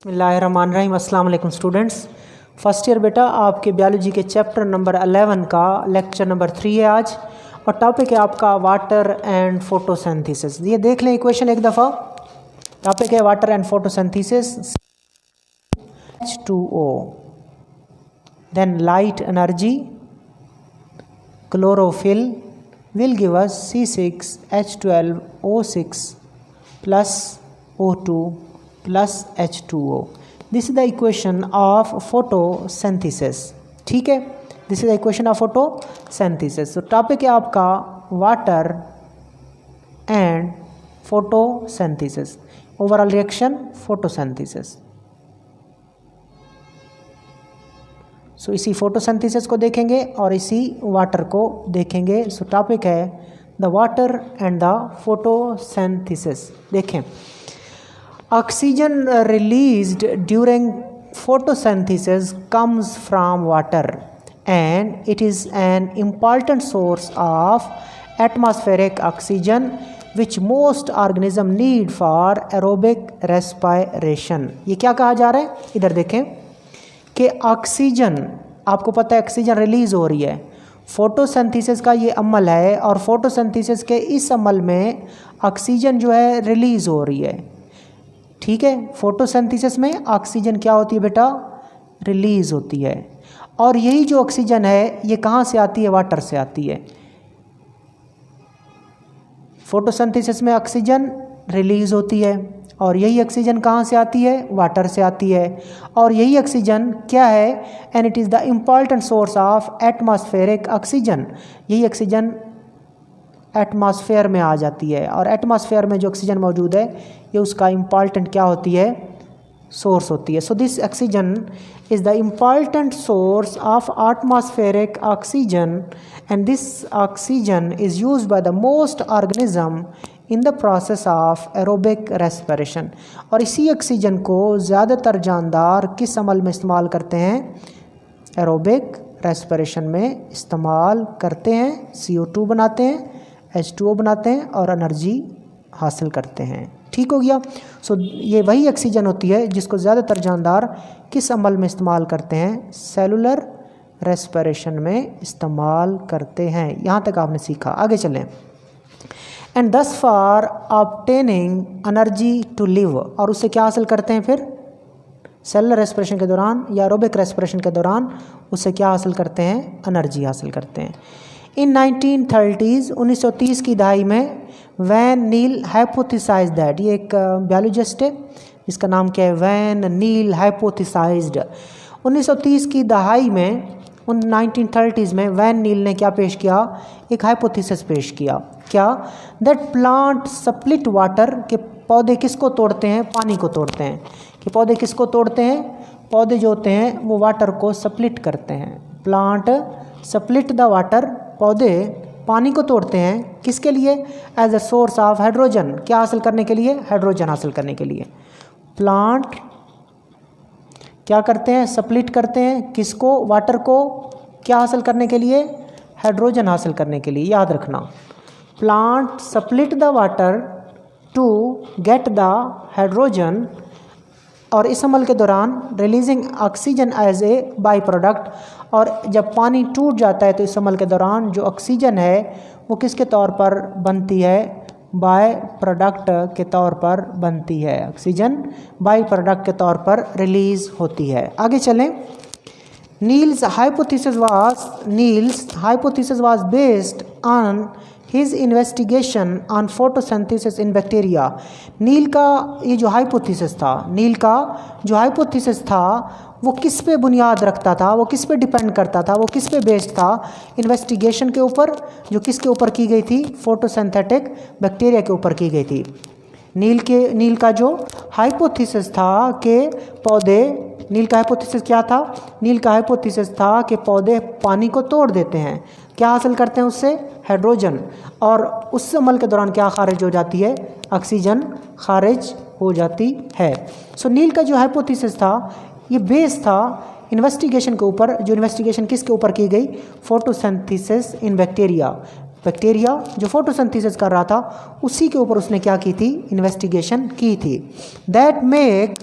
बिस्मिल्लाहिर्रहमानिर्रहीम। अस्सलाम वालेकुम स्टूडेंट्स। फर्स्ट ईयर बेटा आपके बायोलॉजी के चैप्टर नंबर 11 का लेक्चर नंबर 3 है आज, और टॉपिक है आपका वाटर एंड फोटोसिंथेसिस। ये देख लें इक्वेशन एक दफ़ा। टॉपिक है water and photosynthesis. H2O, then light energy, chlorophyll will give us C6H12O6 plus O2 plus H2O. This is the equation of photosynthesis. ठीक है, this is the equation of photosynthesis. तो topic है आपका water and photosynthesis, overall reaction photosynthesis. So इसी photosynthesis को देखेंगे और इसी वाटर को देखेंगे। सो टॉपिक है the water and the photosynthesis. देखें, oxygen released during photosynthesis comes from water and it is an important source of atmospheric oxygen which most organism need for aerobic respiration। ये क्या कहा जा रहा है, इधर देखें कि ऑक्सीजन, आपको पता है ऑक्सीजन रिलीज़ हो रही है, फोटोसिंथेसिस का ये अमल है, और फोटोसिंथेसिस के इस अमल में ऑक्सीजन जो है रिलीज़ हो रही है। ठीक है, फोटोसिंथेसिस में ऑक्सीजन क्या होती है बेटा, रिलीज़ होती है। और यही जो ऑक्सीजन है ये कहाँ से आती है, वाटर से आती है। फोटोसिंथेसिस में ऑक्सीजन रिलीज़ होती है और यही ऑक्सीजन कहाँ से आती है, वाटर से आती है। और यही ऑक्सीजन क्या है, and it is the important source of atmospheric oxygen. यही ऑक्सीजन एटमॉस्फेयर में आ जाती है, और एटमॉस्फेयर में जो ऑक्सीजन मौजूद है ये उसका इम्पॉर्टेंट क्या होती है, सोर्स होती है। So this oxygen is the important source of atmospheric oxygen and this oxygen is used by the most organism in the process of aerobic respiration. और इसी ऑक्सीजन को ज़्यादातर जानदार किस अमल में इस्तेमाल करते हैं, एरोबिक रेस्पिरेशन में इस्तेमाल करते हैं। CO2 बनाते हैं, H2O बनाते हैं और एनर्जी हासिल करते हैं। ठीक हो गया। सो ये वही ऑक्सीजन होती है जिसको ज़्यादातर जानदार किस अमल में इस्तेमाल करते हैं, सेलुलर रेस्पिरेशन में इस्तेमाल करते हैं। यहाँ तक आपने सीखा, आगे चलें। And this for obtaining energy to live, और उससे क्या हासिल करते हैं फिर, सेलुलर रेस्पिरेशन के दौरान या एरोबिक रेस्पिरेशन के दौरान उससे क्या हासिल करते हैं, एनर्जी हासिल करते हैं। इन 1930s 1930 की दहाई में वैन नील हाइपोथेसाइज्ड दैट, ये एक बायोलॉजिस्ट है जिसका नाम क्या है, वैन नील हाइपोथेसाइज्ड। 1930 की दहाई में, उन 1930s में वैन नील ने क्या पेश किया, एक हाइपोथेसिस पेश किया। क्या, दैट प्लांट स्प्लिट वाटर, के पौधे किसको तोड़ते हैं, पानी को तोड़ते हैं। कि पौधे किसको तोड़ते हैं, पौधे जो होते हैं वो वाटर को स्प्लिट करते हैं। प्लांट स्प्लिट द वाटर, पौधे पानी को तोड़ते हैं किसके लिए, as a source of hydrogen, क्या हासिल करने के लिए, हाइड्रोजन हासिल करने के लिए। प्लांट क्या करते हैं, स्प्लिट करते हैं किसको, वाटर को, क्या हासिल करने के लिए, हाइड्रोजन हासिल करने के लिए। याद रखना, plant split the water to get the hydrogen, और इस अमल के दौरान releasing oxygen as a by product. और जब पानी टूट जाता है तो इस अमल के दौरान जो ऑक्सीजन है वो किसके तौर पर बनती है, बाय प्रोडक्ट के तौर पर बनती है। ऑक्सीजन बाई प्रोडक्ट के तौर पर रिलीज़ होती है। आगे चलें। Niel's hypothesis was based on his investigation on photosynthesis in bacteria. Niel का ये जो हाइपोथेसिस था, नील का जो हाइपोथेसिस था वो किस पे बुनियाद रखता था, वो किस पे डिपेंड करता था, वो किस पे बेस्ड था, इन्वेस्टिगेशन के ऊपर, जो किसके ऊपर की गई थी, फोटोसिंथेटिक बैक्टीरिया के ऊपर की गई थी। नील का जो हाइपोथेसिस था कि पौधे, नील का हाइपोथेसिस क्या था, नील का हाइपोथेसिस था कि पौधे पानी को तोड़ देते हैं, क्या हासिल करते हैं उससे, हाइड्रोजन, और उस अमल के दौरान क्या खारिज हो जाती है, ऑक्सीजन खारिज हो जाती है। सो नील का जो हाइपोथेसिस था ये बेस था इन्वेस्टिगेशन के ऊपर, जो इन्वेस्टिगेशन किसके ऊपर की गई, फोटोसिंथेसिस इन बैक्टीरिया, बैक्टीरिया जो फोटोसिंथेसिस कर रहा था उसी के ऊपर उसने क्या की थी, इन्वेस्टिगेशन की थी। That make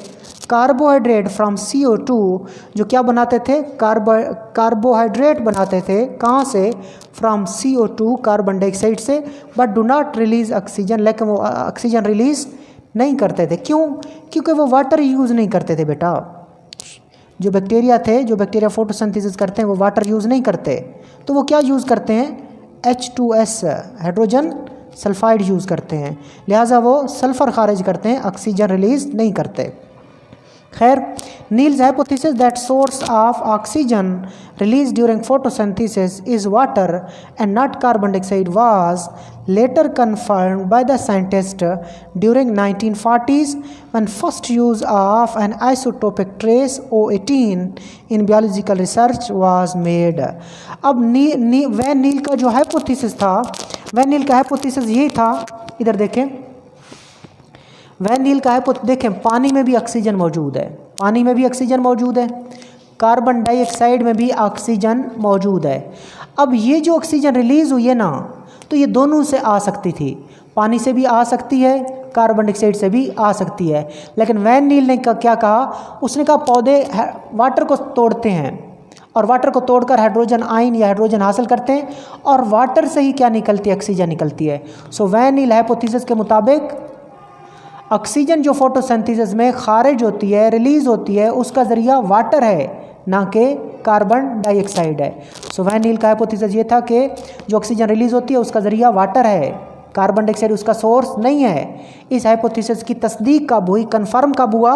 carbohydrate from CO2, जो क्या बनाते थे, कार्बोहाइड्रेट बनाते थे, कहाँ से, फ्रॉम CO2 कार्बन डाइऑक्साइड से, but do not release oxygen, लेकिन वो ऑक्सीजन रिलीज नहीं करते थे। क्यों? क्योंकि वो वाटर यूज़ नहीं करते थे बेटा। जो बैक्टीरिया फोटोसिंथेसिस करते हैं वो वाटर यूज़ नहीं करते, तो वो क्या यूज़ करते हैं, H2S हाइड्रोजन सल्फाइड यूज़ करते हैं, लिहाजा वो सल्फ़र खारिज करते हैं, ऑक्सीजन रिलीज नहीं करते। खैर, Neal's hypothesis that source of oxygen released during photosynthesis is water and not carbon dioxide was later confirmed by the scientists during 1940s when first use of an isotopic trace O18 in biological research was made। अब van Niel का जो hypothesis था, van Niel का hypothesis यही था, इधर देखें, van Niel का है, देखें पानी में भी ऑक्सीजन मौजूद है, पानी में भी ऑक्सीजन मौजूद है, कार्बन डाइऑक्साइड में भी ऑक्सीजन मौजूद है। अब ये जो ऑक्सीजन रिलीज़ हुई है ना, तो ये दोनों से आ सकती थी, पानी से भी आ सकती है, कार्बन डाइऑक्साइड से भी आ सकती है। लेकिन वैन नील ने क्या कहा, उसने कहा पौधे वाटर को तोड़ते हैं और वाटर को तोड़कर हाइड्रोजन आयन या हाइड्रोजन हासिल करते हैं और वाटर से ही क्या निकलती है, ऑक्सीजन निकलती है। सो वैन नील हाइपोथेसिस के मुताबिक ऑक्सीजन जो फोटोसिंथेसिस में खारिज होती है, रिलीज होती है, उसका ज़रिया वाटर है, ना कि कार्बन डाइऑक्साइड है। सो वैन नील का हाइपोथेसिस ये था कि जो ऑक्सीजन रिलीज होती है उसका ज़रिया वाटर है, कार्बन डाइऑक्साइड उसका सोर्स नहीं है। इस हाइपोथेसिस की तस्दीक कब हुई, कन्फर्म कब हुआ,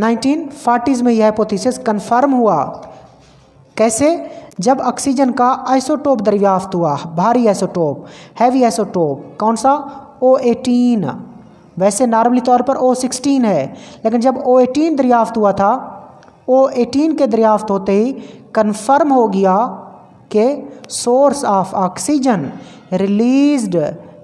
1940s में यह हाइपोथेसिस कन्फर्म हुआ। कैसे? जब ऑक्सीजन का आइसोटोप दरियाफ्त हुआ, भारी आइसोटोप, हैवी आइसोटोप, कौन सा, O18, वैसे नॉर्मली तौर पर O16 है, लेकिन जब O18 दरियाफ्त हुआ था, O18 के दरियाफ्त होते ही कन्फर्म हो गया कि source of oxygen released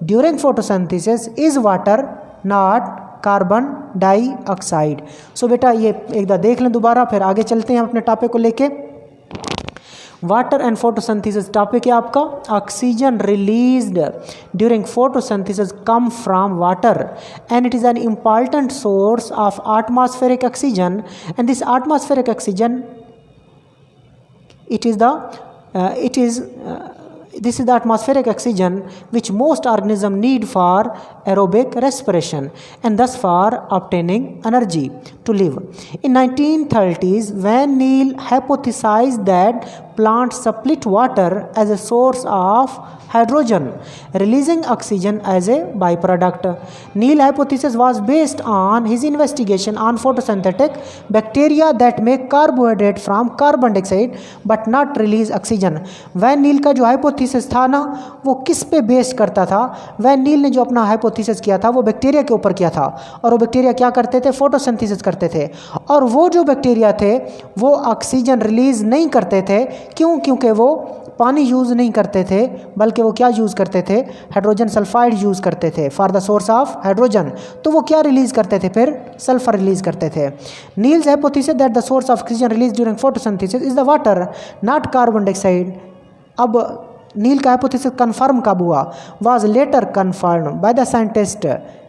during photosynthesis is water not carbon dioxide. So बेटा ये एक बार देख लें दोबारा, फिर आगे चलते हैं अपने टॉपिक को लेके। वाटर एंड फोटोसिंथेसिस टॉपिक है आपका, oxygen released during photosynthesis come from water and it is an important source of atmospheric oxygen and this atmospheric oxygen this is the atmospheric oxygen which most organisms need for aerobic respiration and thus for obtaining energy to live. In 1930s, Van Niel hypothesized that plants split water as a source of hydrogen, releasing oxygen as a byproduct. Neal hypothesis was based on his investigation on photosynthetic bacteria that make carbohydrate from carbon dioxide but not release oxygen. Van Niel का जो hypothesis था ना, वो किस पे based करता था? Van नील ने जो अपना हाइपोथेसिस किया था वो बैक्टीरिया के ऊपर किया था, और वो बैक्टीरिया क्या करते थे, फोटोसिंथेसिस करते थे, और वो जो बैक्टीरिया थे वो ऑक्सीजन रिलीज नहीं करते थे। क्यों? क्योंकि वो पानी यूज़ नहीं करते थे, बल्कि वो क्या यूज़ करते थे, हाइड्रोजन सल्फाइड यूज़ करते थे for the source of hydrogen. तो वो क्या रिलीज़ करते थे, फिर सल्फर रिलीज़ करते थे। Niel's hypothesis that the source of oxygen release during photosynthesis is the water not carbon dioxide. अब नील का हाइपोथेसिस कन्फर्म कब हुआ? Was later confirm by the scientist,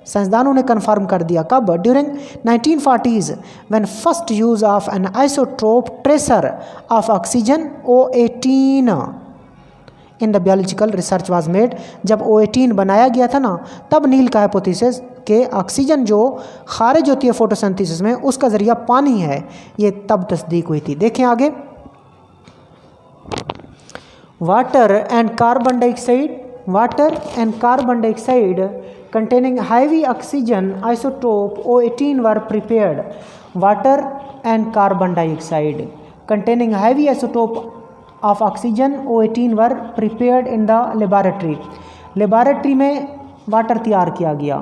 साइंसदानों ने कन्फर्म कर दिया। कब? During 1940s when first use of an isotope tracer of oxygen O18 in the biological research was made. जब O18 बनाया गया था ना, तब नील का हाइपोथेसिस के ऑक्सीजन जो खारिज होती है फोटोसिंथेसिस में उसका ज़रिया पानी है, ये तब तस्दीक हुई थी। देखें आगे, water and carbon dioxide containing heavy oxygen isotope O18 were prepared. Water and carbon dioxide containing heavy isotope of oxygen O18 were prepared in the laboratory. Laboratory में वाटर तैयार किया गया,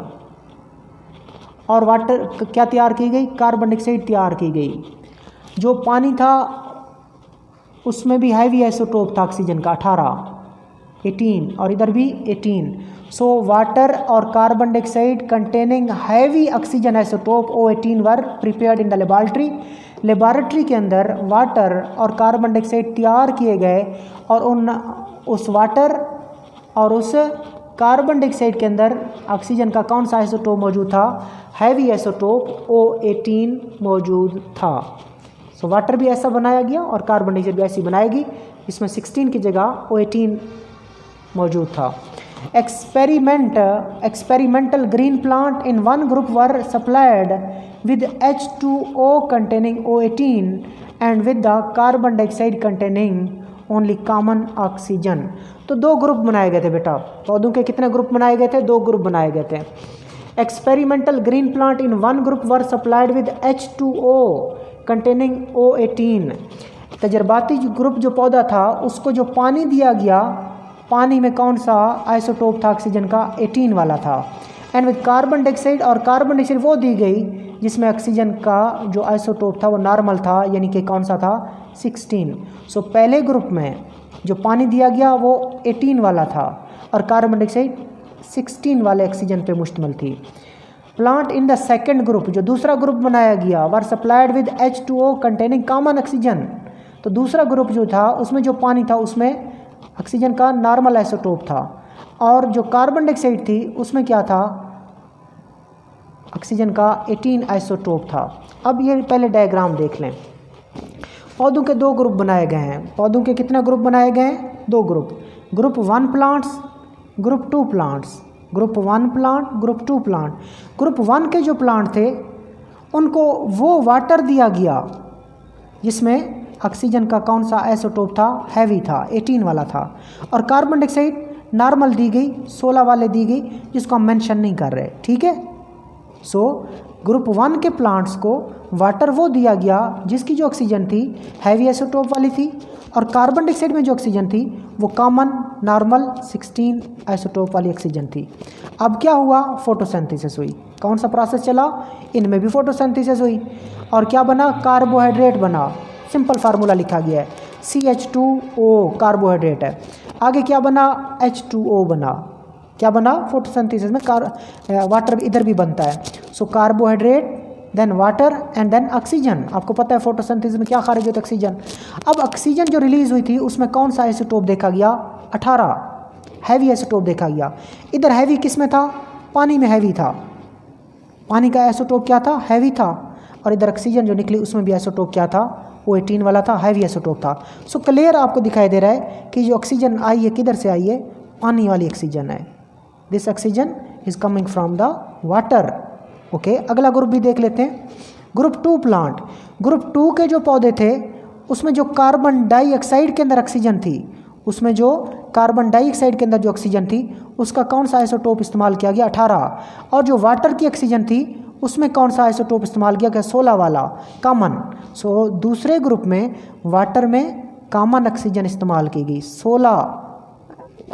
और वाटर क्या तैयार की गई, कार्बन डाइऑक्साइड तैयार की गई। जो पानी था उसमें भी हैवी आइसोटोप था ऑक्सीजन का 18, और इधर भी 18। सो वाटर और carbon dioxide containing heavy oxygen isotope O18 were prepared in the laboratory. Laboratory के अंदर वाटर और कार्बन डाइऑक्साइड तैयार किए गए, और उस वाटर और उस कार्बन डाइऑक्साइड के अंदर ऑक्सीजन का कौन सा आइसोटोप मौजूद था? हैवी आइसोटोप O18 मौजूद था। सो वाटर भी ऐसा बनाया गया और कार्बन डाइऑक्साइड भी ऐसी बनाएगी, इसमें 16 की जगह O18 मौजूद था। Experimental green plant in one group were supplied with H2O containing O18 and with the carbon dioxide containing only common oxygen. तो दो ग्रुप बनाए गए थे बेटा, पौधों के कितने ग्रुप बनाए गए थे? दो ग्रुप बनाए गए थे। Experimental green plant in one group were supplied with H2O containing O18। तजर्बाती ग्रुप जो पौधा था उसको जो पानी दिया गया, पानी में कौन सा आइसोटोप था? ऑक्सीजन का 18 वाला था। एंड विद कार्बन डाइऑक्साइड, और कार्बन डाइऑक्साइड वो दी गई जिसमें ऑक्सीजन का जो आइसोटोप था वो नॉर्मल था, यानी कि कौन सा था? 16। सो पहले ग्रुप में जो पानी दिया गया वो 18 वाला था और कार्बन डाइऑक्साइड 16 वाले ऑक्सीजन पे मुश्तमिल थी। Plant in the second group, जो दूसरा ग्रुप बनाया गया, were supplied with H2O containing common oxygen. तो दूसरा ग्रुप जो था उसमें जो पानी था उसमें ऑक्सीजन का नॉर्मल आइसोटोप था, और जो कार्बन डाइऑक्साइड थी उसमें क्या था? ऑक्सीजन का 18 आइसोटोप था। अब ये पहले डायग्राम देख लें। पौधों के दो ग्रुप बनाए गए हैं। पौधों के कितने ग्रुप बनाए गए हैं? दो group. Group 1 plants, group 2 plants. Group 1 plant, group 2 plant. Group 1 के जो प्लांट थे उनको वो वाटर दिया गया जिसमें ऑक्सीजन का कौन सा आइसोटोप था? हैवी था, 18 वाला था। और कार्बन डाइऑक्साइड नॉर्मल दी गई, 16 वाले दी गई, जिसको हम मेंशन नहीं कर रहे, ठीक है। सो ग्रुप 1 के प्लांट्स को वाटर वो दिया गया जिसकी जो ऑक्सीजन थी हैवी आइसोटोप वाली थी, और कार्बन डाइऑक्साइड में जो ऑक्सीजन थी वो कॉमन नॉर्मल 16 आइसोटोप वाली ऑक्सीजन थी। अब क्या हुआ? फोटोसिंथेसिस हुई। कौन सा प्रोसेस चला? इनमें भी फोटोसिंथेसिस हुई, और क्या बना? कार्बोहाइड्रेट बना। सिंपल फार्मूला लिखा गया है, CH2O कार्बोहाइड्रेट है। आगे क्या बना? H2O बना। क्या बना? फोटोसिंथेसिस में वाटर इधर भी बनता है। So carbohydrate, then water and then oxygen. आपको पता है फोटोसिंथेसिस में क्या खारिज होता है? ऑक्सीजन। अब ऑक्सीजन जो रिलीज हुई थी उसमें कौन सा आइसोटोप देखा गया? 18 हैवी आइसोटोप देखा गया। इधर हैवी किस में था? पानी में हैवी था। पानी का आइसोटोप क्या था? हैवी था। और इधर ऑक्सीजन जो निकली उसमें भी आइसोटोप क्या था? O18 वाला था, हैवी आइसोटोप था। सो क्लियर आपको दिखाई दे रहा है कि जो ऑक्सीजन आई है किधर से आई है? पानी वाली ऑक्सीजन है। This oxygen is coming from the water. Okay, अगला ग्रुप भी देख लेते हैं। Group 2 plant. ग्रुप 2 के जो पौधे थे उसमें जो कार्बन डाइऑक्साइड के अंदर ऑक्सीजन थी, उसमें जो कार्बन डाइऑक्साइड के अंदर जो ऑक्सीजन थी उसका कौन सा आइसोटोप इस्तेमाल किया गया? 18। और जो वाटर की ऑक्सीजन थी उसमें कौन सा आइसोटोप इस्तेमाल किया गया? 16 वाला, कॉमन। सो दूसरे ग्रुप में वाटर में कॉमन ऑक्सीजन इस्तेमाल की गई, 16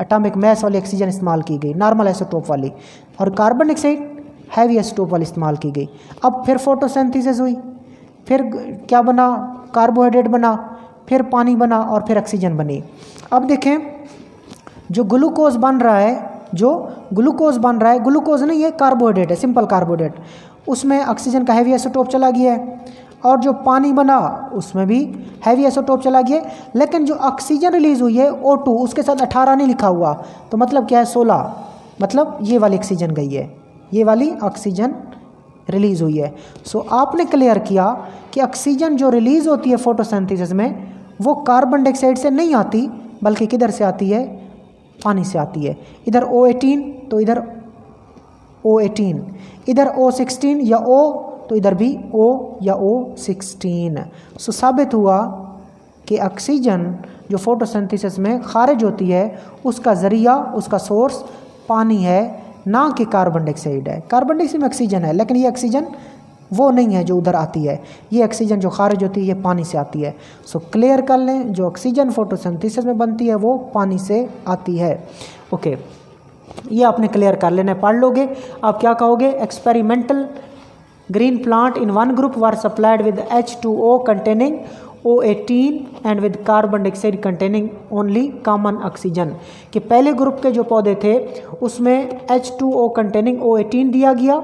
एटॉमिक मास वाली ऑक्सीजन इस्तेमाल की गई, नॉर्मल आइसोटोप वाली, और कार्बन डाइऑक्साइड हैवी आइसोटोप वाली इस्तेमाल की गई। अब फिर फोटोसिंथेसिस हुई, फिर क्या बना? कार्बोहाइड्रेट बना, फिर पानी बना, और फिर ऑक्सीजन बनी। अब देखें जो ग्लूकोज बन रहा है, ग्लूकोज नहीं, ये कार्बोहाइड्रेट है, सिंपल कार्बोहाइड्रेट। उसमें ऑक्सीजन का हैवी आइसोटोप चला गया है, और जो पानी बना उसमें भी हैवी आइसोटोप चला गया। लेकिन जो ऑक्सीजन रिलीज हुई है O2, उसके साथ 18 नहीं लिखा हुआ, तो मतलब क्या है? 16। मतलब ये वाली ऑक्सीजन गई है, ये वाली ऑक्सीजन रिलीज हुई है। सो आपने क्लियर किया कि ऑक्सीजन जो रिलीज होती है फोटोसिंथेसिस में वो कार्बन डाइऑक्साइड से नहीं आती, बल्कि किधर से आती है? पानी से आती है। इधर O18 तो इधर O18, इधर O16 या O तो इधर भी O या O16। सो साबित हुआ कि ऑक्सीजन जो फोटोसिंथेसिस में खारिज होती है उसका ज़रिया, उसका सोर्स पानी है, ना कि कार्बन डाइऑक्साइड है। कार्बन डाइऑक्साइड में ऑक्सीजन है, लेकिन ये ऑक्सीजन वो नहीं है जो उधर आती है। ये ऑक्सीजन जो खारिज होती है ये पानी से आती है। सो क्लियर कर लें, जो ऑक्सीजन फोटोसिंथेसिस में बनती है वो पानी से आती है। ओके, ये आपने क्लियर कर लेना, पढ़ लोगे। आप क्या कहोगे? Experimental green plant in one group were supplied with H2O containing O18 and with carbon dioxide containing only common oxygen. कि पहले ग्रुप के जो पौधे थे उसमें H2O कंटेनिंग O18 दिया गया,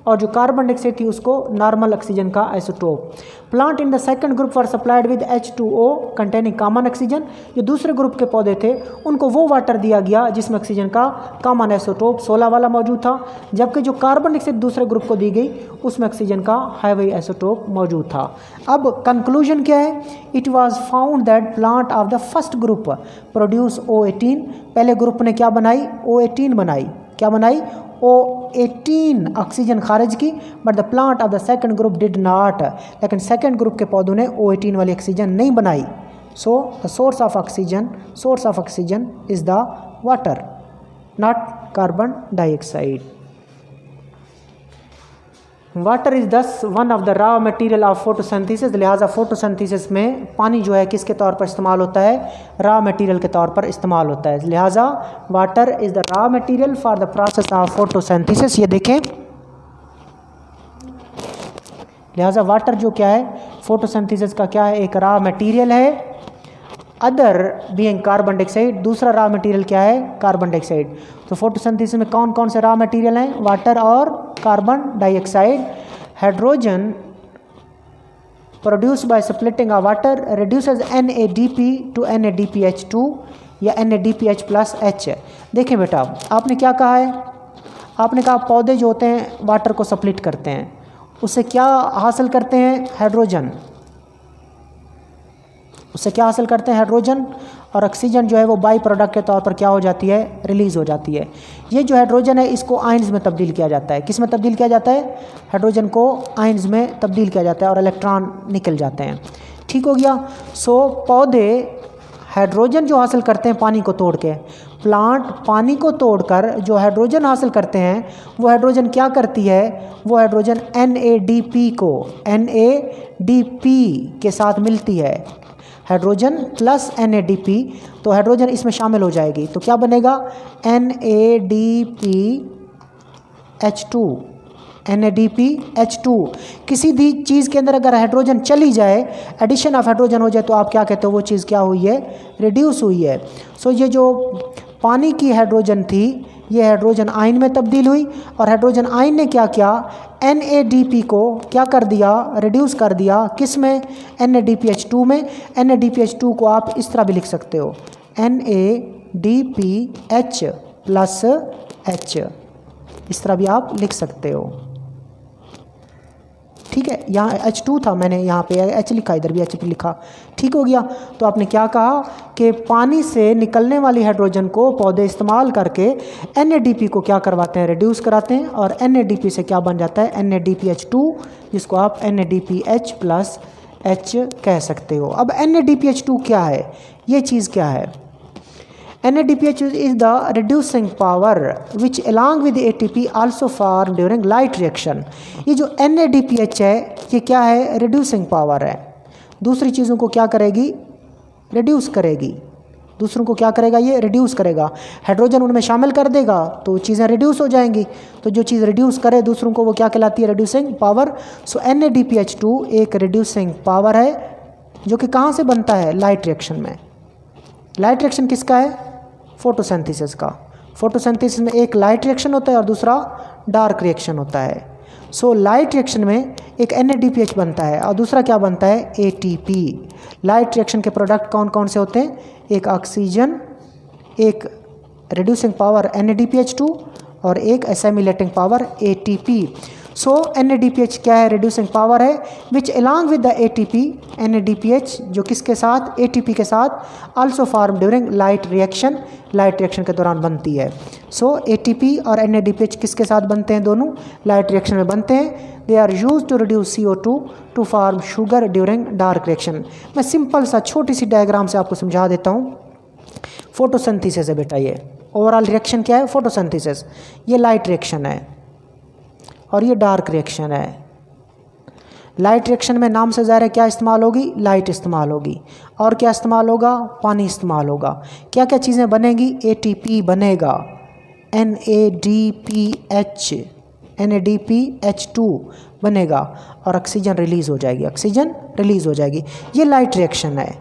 और जो कार्बन डाइऑक्साइड थी उसको नॉर्मल ऑक्सीजन का isotope. Plant in the second group were supplied with H2O containing common oxygen. जो दूसरे ग्रुप के पौधे थे उनको वो वाटर दिया गया जिसमें ऑक्सीजन का कॉमन आइसोटोप 16 वाला मौजूद था, जबकि जो कार्बन डाइऑक्साइड दूसरे ग्रुप को दी गई उसमें ऑक्सीजन का हाईवे आइसोटोप मौजूद था। अब कंक्लूजन क्या है? It was found that plant of the first group produce O18। पहले ग्रुप ने क्या बनाई? O18 बनाई। क्या बनाई? O18 ऑक्सीजन खारिज की। But the plant of the second group did not. लेकिन सेकंड ग्रुप के पौधों ने O18 वाली ऑक्सीजन नहीं बनाई। So the source of oxygen is the water, not carbon dioxide. Water is this one of the raw material of photosynthesis. लिहाजा photosynthesis में पानी जो है किसके तौर पर इस्तेमाल होता है? रॉ मटेरियल के तौर पर इस्तेमाल होता है। लिहाजा water is the raw material for the process of photosynthesis. ये देखें, लिहाजा वाटर जो क्या है फोटोसिंथेसिस का क्या है? एक रॉ मटेरियल है। अदर बीइंग कार्बन डाइऑक्साइड, दूसरा रॉ मटेरियल क्या है? Carbon dioxide. तो फोटोसिंथेसिस में कौन कौन से रॉ मटेरियल हैं? वाटर और carbon dioxide. Hydrogen produce by splitting of water reduces NADP to NADPH2 या NADPH प्लस H। देखें बेटा, आपने क्या कहा है? आपने कहा पौधे जो होते हैं वाटर को स्प्लिट करते हैं, उससे क्या हासिल करते हैं? हाइड्रोजन। उससे क्या हासिल करते हैं? हाइड्रोजन। और ऑक्सीजन जो है वो बाई प्रोडक्ट के तौर पर क्या हो जाती है? रिलीज़ हो जाती है। ये जो हाइड्रोजन है इसको आयंस में तब्दील किया जाता है। किस में तब्दील किया जाता है? हाइड्रोजन को आयंस में तब्दील किया जाता है और इलेक्ट्रॉन निकल जाते हैं। ठीक हो गया। सो पौधे हाइड्रोजन जो हासिल करते हैं पानी को तोड़ के, प्लांट पानी को तोड़कर जो हाइड्रोजन हासिल करते हैं वो हाइड्रोजन क्या करती है? वो हाइड्रोजन NADP को NADP के साथ मिलती है। हाइड्रोजन प्लस NADP, तो हाइड्रोजन इसमें शामिल हो जाएगी तो क्या बनेगा? NADPH2। किसी भी चीज़ के अंदर अगर हाइड्रोजन चली जाए, एडिशन ऑफ हाइड्रोजन हो जाए, तो आप क्या कहते हो? वो चीज़ क्या हुई है? रिड्यूस हुई है। सो ये जो पानी की हाइड्रोजन थी ये हाइड्रोजन आयन में तब्दील हुई और हाइड्रोजन आयन ने क्या किया? NADP को क्या कर दिया? रिड्यूस कर दिया। किस में? NADPH2 में। NADPH2 को आप इस तरह भी लिख सकते हो NADPH प्लस H, इस तरह भी आप लिख सकते हो। ठीक है, यहाँ H2 था, मैंने यहाँ पे H लिखा, इधर भी H भी लिखा। ठीक हो गया। तो आपने क्या कहा कि पानी से निकलने वाली हाइड्रोजन को पौधे इस्तेमाल करके NADP को क्या करवाते हैं? रिड्यूस कराते हैं और NADP से क्या बन जाता है? NADPH2, जिसको आप NADPH प्लस H कह सकते हो। अब NADPH2 क्या है? ये चीज़ क्या है? NADPH is the reducing power which along with ATP also form during light reaction। ये जो NADPH है ये क्या है? रिड्यूसिंग पावर है। दूसरी चीज़ों को क्या करेगी? रिड्यूस करेगी। दूसरों को क्या करेगा? ये रिड्यूस करेगा। हाइड्रोजन उनमें शामिल कर देगा तो चीज़ें रिड्यूस हो जाएंगी। तो जो चीज़ रिड्यूस करे दूसरों को वो क्या कहलाती है? Reducing power. सो NADPH2 एक रिड्यूसिंग पावर है जो कि कहाँ से बनता है? लाइट रिएक्शन में। लाइट रिएक्शन किसका है? फोटोसिंथेसिस का। फोटोसिंथेसिस में एक लाइट रिएक्शन होता है और दूसरा डार्क रिएक्शन होता है। सो लाइट रिएक्शन में एक NADPH बनता है और दूसरा क्या बनता है? ATP। लाइट रिएक्शन के प्रोडक्ट कौन कौन से होते हैं? एक ऑक्सीजन, एक रिड्यूसिंग पावर NADPH2 और एक assimilating power ATP। So NADPH क्या है? रिड्यूसिंग पावर है which along with the ATP NADPH जो किसके साथ? ATP के साथ also form during light reaction, light reaction के दौरान बनती है। सो ATP और NADPH किसके साथ बनते हैं? दोनों लाइट रिएक्शन में बनते हैं। They are use to reduce CO2 to form sugar during dark reaction. मैं सिंपल सा छोटी सी डायग्राम से आपको समझा देता हूँ। फोटोसिंथेसिस है बेटा, ये ओवरऑल रिएक्शन क्या है? फोटोसिंथेसिस। ये लाइट रिएक्शन है और ये डार्क रिएक्शन है। लाइट रिएक्शन में नाम से ज़ाहिर है क्या इस्तेमाल होगी? लाइट इस्तेमाल होगी। और क्या इस्तेमाल होगा? पानी इस्तेमाल होगा। क्या क्या चीज़ें बनेंगी? ATP बनेगा, NADPH2 बनेगा और ऑक्सीजन रिलीज़ हो जाएगी। ऑक्सीजन रिलीज़ हो जाएगी। ये लाइट रिएक्शन है।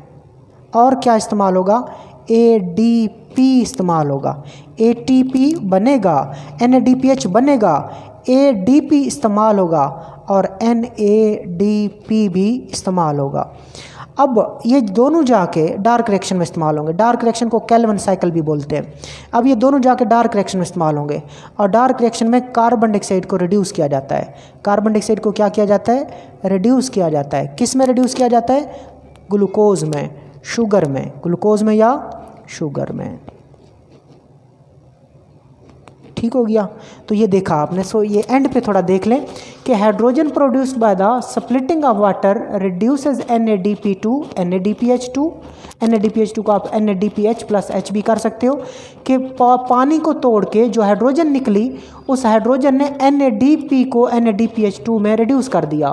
और क्या इस्तेमाल होगा? ADP इस्तेमाल होगा। ATP बनेगा, NADPH बनेगा, ADP इस्तेमाल होगा और NADP भी इस्तेमाल होगा। अब ये दोनों जाके डार्क रिएक्शन में इस्तेमाल होंगे। डार्क रिएक्शन को कैल्विन साइकिल भी बोलते हैं। अब ये दोनों जाके डार्क रिएक्शन में इस्तेमाल होंगे और डार्क रिएक्शन में कार्बन डाइऑक्साइड को रिड्यूस किया जाता है। कार्बन डाइऑक्साइड को क्या किया जाता है? रिड्यूस किया जाता है। किस में रिड्यूस किया जाता है? ग्लूकोज में, शुगर में, ग्लूकोज में या शुगर में। ठीक हो गया। तो ये देखा आपने। सो ये एंड पे थोड़ा देख लें कि hydrogen produced by the splitting of water reduces NADP to NADPH2। NADPH2 को आप NADPH+H भी कर सकते हो कि पानी को तोड़ के जो हाइड्रोजन निकली उस हाइड्रोजन ने NADP को NADPH2 में रिड्यूस कर दिया।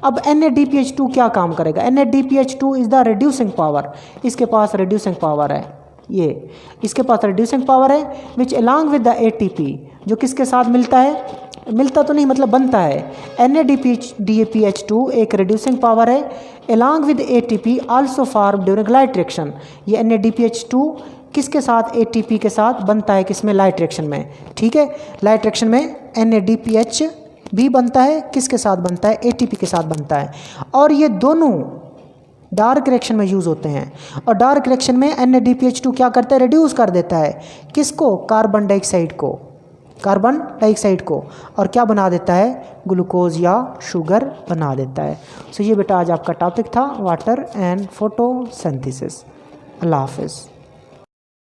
अब NADPH2 क्या काम करेगा? NADPH2 is the reducing power. इसके पास रिड्यूसिंग पावर है, ये इसके पास रिड्यूसिंग पावर है which along with the ATP, जो किसके साथ मिलता है? मिलता तो नहीं, मतलब बनता है। NADPH2 एक रिड्यूसिंग पावर है along with ATP also form during light reaction. ये NADPH2 किसके साथ? ATP के साथ बनता है। किसमें? लाइट रिएक्शन में। ठीक है, लाइट रिएक्शन में NADPH भी बनता है। किसके साथ बनता है? ATP के साथ बनता है। और ये दोनों डार्क रिएक्शन में यूज़ होते हैं। और डार्क रिएक्शन में NADPH2 क्या करता है? रिड्यूस कर देता है। किसको? कार्बन डाइऑक्साइड को, कार्बन डाइऑक्साइड को। और क्या बना देता है? ग्लूकोज या शुगर बना देता है। सो ये बेटा आज आपका टॉपिक था वाटर एंड फोटोसिंथेसिस। अल्लाह हाफिज़।